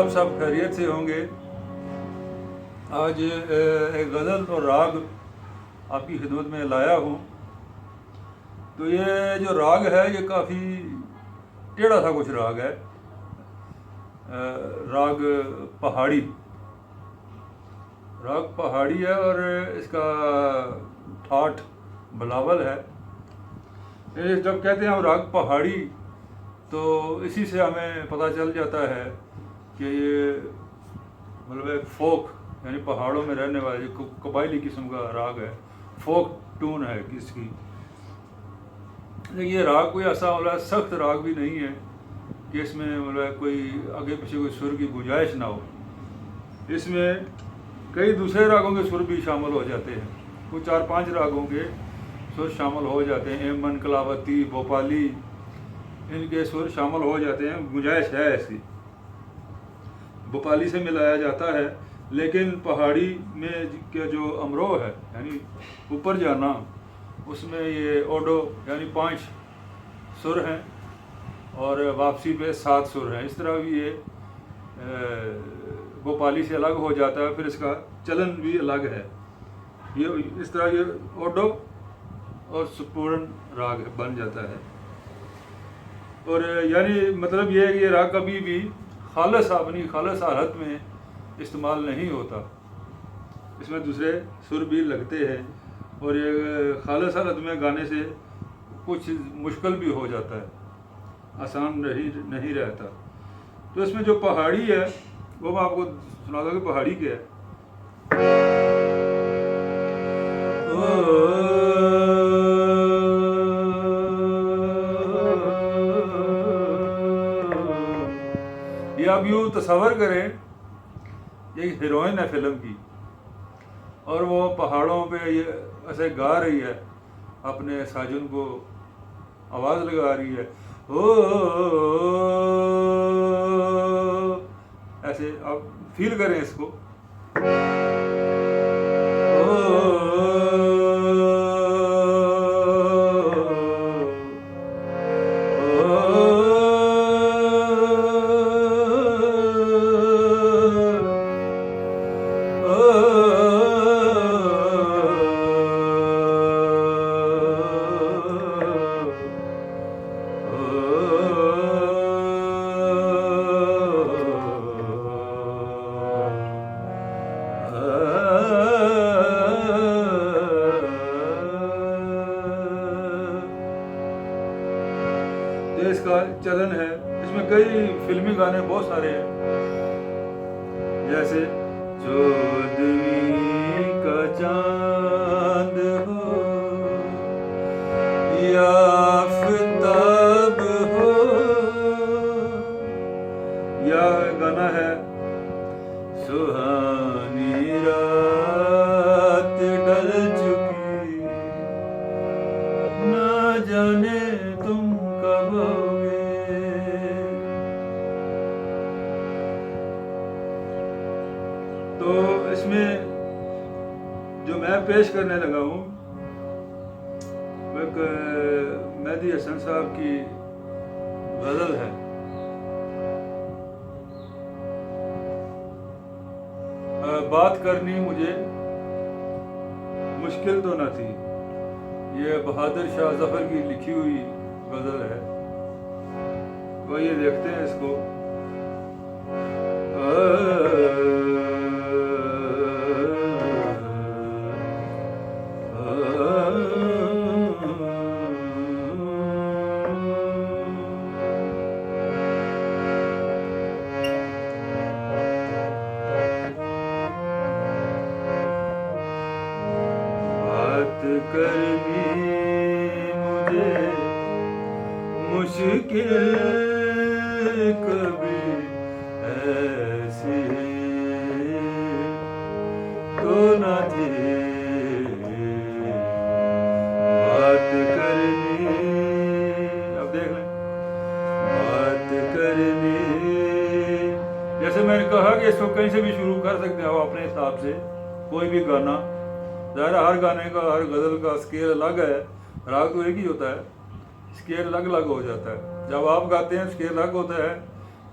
आप सब खैरियत से होंगे। आज एक गज़ल और राग आपकी खिदमत में लाया हूँ। तो ये जो राग है ये काफ़ी टेढ़ा सा कुछ राग है। राग पहाड़ी है और इसका ठाठ बिलावल है। ये जब कहते हैं हम राग पहाड़ी तो इसी से हमें पता चल जाता है कि ये मतलब एक फोक यानी पहाड़ों में रहने वाले कबायली किस्म का राग है, फोक टून है किसकी। लेकिन ये राग कोई ऐसा मतलब सख्त राग भी नहीं है कि इसमें मतलब कोई आगे पीछे कोई सुर की गुंजाइश ना हो। इसमें कई दूसरे रागों के सुर भी शामिल हो जाते हैं, कुछ 4-5 रागों के सुर शामिल हो जाते हैं। एमन, कलावती, भोपाली, इनके सुर शामिल हो जाते हैं, गुंजाइश है ऐसी। भोपाली से मिलाया जाता है, लेकिन पहाड़ी में के जो अमरोह है यानी ऊपर जाना, उसमें ये ओडो यानी 5 सुर हैं और वापसी पे 7 सुर हैं। इस तरह भी ये भोपाली से अलग हो जाता है, फिर इसका चलन भी अलग है। ये इस तरह ये ओडो और सुपूर्ण राग बन जाता है। और यानी मतलब ये है कि ये राग कभी भी अपनी खालस हालत में इस्तेमाल नहीं होता, इसमें दूसरे सुर भी लगते हैं और ये खालस हालत में गाने से कुछ मुश्किल भी हो जाता है, आसान नहीं रहता। तो इसमें जो पहाड़ी है वो मैं आपको सुना दूँ कि पहाड़ी क्या है। ये आप यूँ तस्वर करें, ये हीरोइन है फिल्म की और वो पहाड़ों पे ये ऐसे गा रही है, अपने साजन को आवाज़ लगा रही है, ओ ऐसे आप फील करें इसको। इसका चलन है, इसमें कई फिल्मी गाने बहुत सारे हैं, जैसे चौदहवीं का चांद हो या आफताब हो, या गाना है सुहानी रात ढल चुकी ना जाने तुम कब आओगे। तो इसमें जो मैं पेश करने लगा हूँ एक मेहदी हसन साहब की गज़ल है। बात करनी मुझे मुश्किल तो न थी, ये बहादुर शाह जफर की लिखी हुई गज़ल है। तो ये देखते हैं इसको। बात करनी मुझे मुश्किल कभी ऐसी तो न थी, बात करनी, अब देख लें, बात करनी, जैसे मैंने कहा कि इसको कहीं से भी शुरू कर सकते हैं आप अपने हिसाब से, कोई भी गाना। ज़ाहिर हर गाने का, हर गज़ल का स्केल अलग है, राग तो एक ही होता है, स्केल अलग अलग हो जाता है। जब आप गाते हैं स्केल अलग होता है,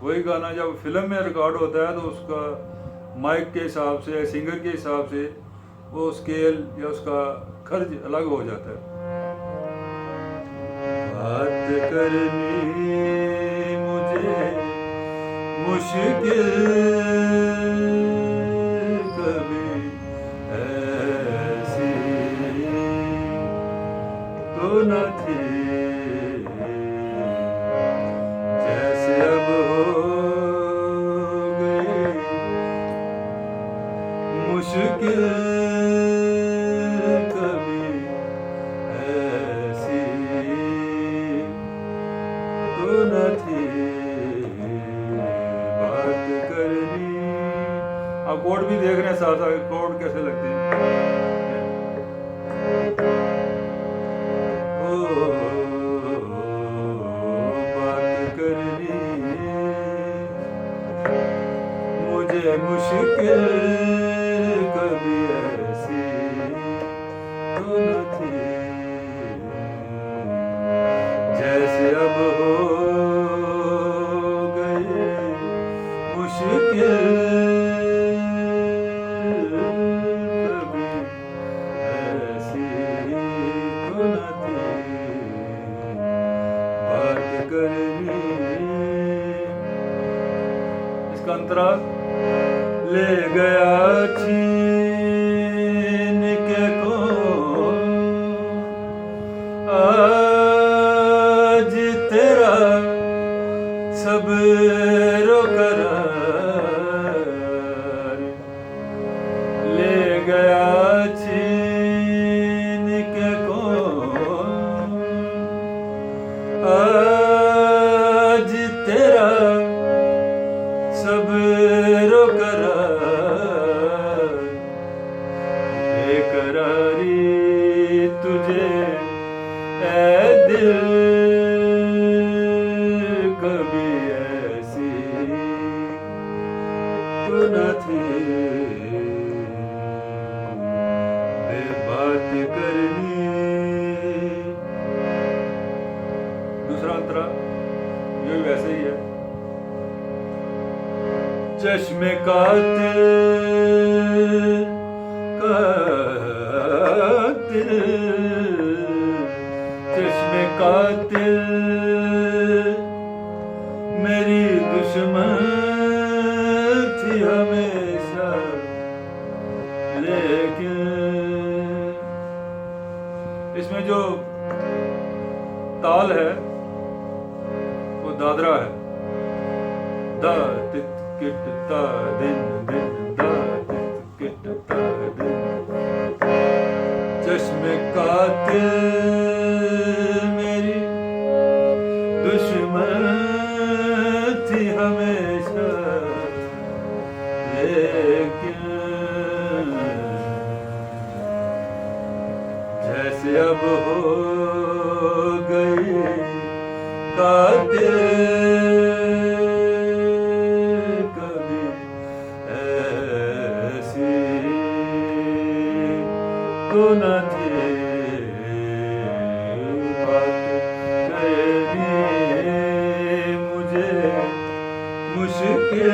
वही गाना जब फिल्म में रिकॉर्ड होता है तो उसका माइक के हिसाब से, सिंगर के हिसाब से वो स्केल या उसका खर्च अलग हो जाता है। बात करनी मुझे मुश्किल कभी ऐसी तो न थी, जैसे अब हो गई मुश्किल कभी ऐसी तो न थी बात करनी। अब कोड भी देख रहे हैं साथ साथ, कोड कैसे लगते हैं। ओ बात करनी मुझे मुश्किल कभी ऐसी तो न थी, जैसे अब हो गई मुश्किल कभी ऐसी तो न थी बात करनी। इसका अंतराल ले गया छीन के कौन आज तेरा सब्र करार, ले गया छीन के कौन आज तेरा सब्र करार, बेकरारी तुझे ऐ दिल कभी ऐसी तो न थी, बात करनी। दूसरा अंतरा ये भी वैसे ही है। चश्मे कातिल कातिल चश्मे कातिल मेरी दुश्मन थी हमेशा, लेकिन इसमें जो ताल है वो दादरा है। दा तित किट ता दिन दिन दा तित किट ता दिन। चश्मे कातिल मेरी दुश्मन थी हमेशा, लेकिन जैसे अब हो गई कातिल कभी ऐसी तो न थी बात करनी मुझे मुश्किल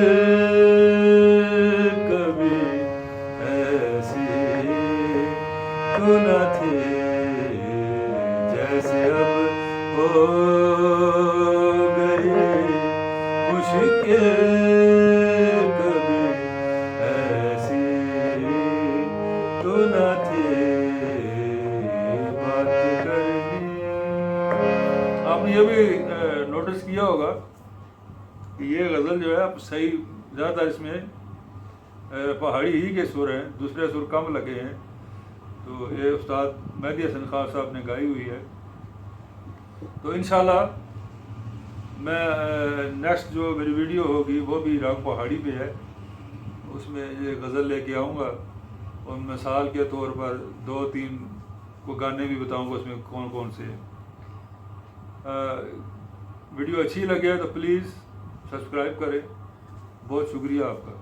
कभी ऐसी तो न थी, जैसे अब हो गई मुश्किल कभी ऐसी तो न थी बात करनी। आपने ये भी नोटिस किया होगा कि ये गज़ल जो है आप सही ज़्यादातर इसमें पहाड़ी ही के सुर हैं, दूसरे सुर कम लगे हैं। तो ये उस्ताद मेहदी हसन खान साहब ने गाई हुई है। तो इंशाल्लाह मैं नेक्स्ट जो मेरी वीडियो होगी वो भी राग पहाड़ी पे है, उसमें ये गज़ल लेके आऊँगा और मिसाल के तौर पर 2-3 को गाने भी बताऊँगा उसमें कौन कौन से। वीडियो अच्छी लगे तो प्लीज़ सब्सक्राइब करें। बहुत शुक्रिया आपका।